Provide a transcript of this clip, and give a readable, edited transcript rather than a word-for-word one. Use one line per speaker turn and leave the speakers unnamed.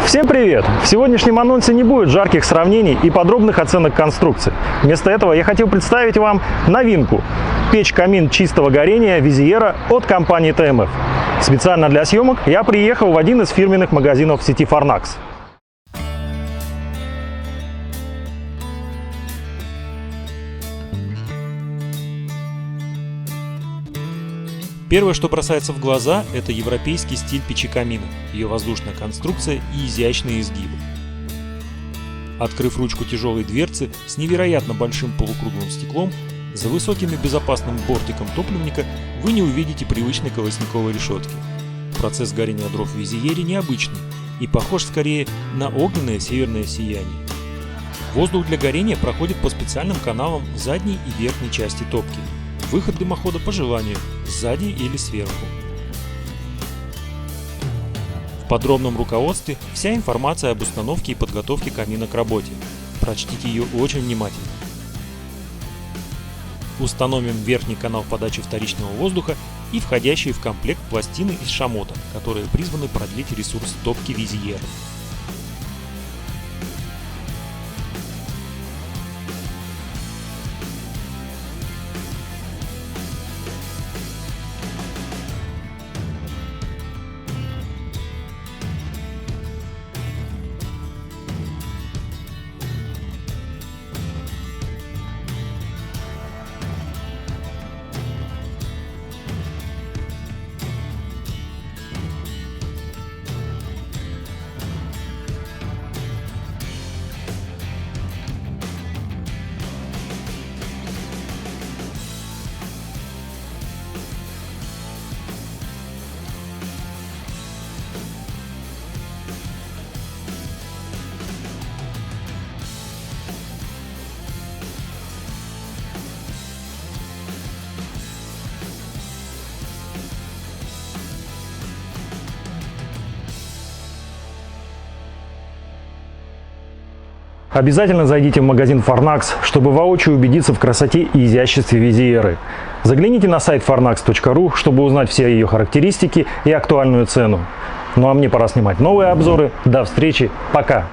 Всем привет! В сегодняшнем анонсе не будет жарких сравнений и подробных оценок конструкции. Вместо этого я хотел представить вам новинку – печь-камин чистого горения Визиера от компании ТМФ. Специально для съемок я приехал в один из фирменных магазинов сети Farnax.
Первое, что бросается в глаза, это европейский стиль печи-камина, ее воздушная конструкция и изящные изгибы. Открыв ручку тяжелой дверцы с невероятно большим полукруглым стеклом, за высоким и безопасным бортиком топливника вы не увидите привычной колосниковой решетки. Процесс горения дров в Визиере необычный и похож скорее на огненное северное сияние. Воздух для горения проходит по специальным каналам в задней и верхней части топки. Выход дымохода по желанию, сзади или сверху. В подробном руководстве вся информация об установке и подготовке камина к работе. Прочтите ее очень внимательно. Установим верхний канал подачи вторичного воздуха и входящие в комплект пластины из шамота, которые призваны продлить ресурс топки Визиера.
Обязательно зайдите в магазин Farnax, чтобы воочию убедиться в красоте и изяществе Визиеры. Загляните на сайт farnax.ru, чтобы узнать все ее характеристики и актуальную цену. Ну а мне пора снимать новые обзоры. До встречи, пока!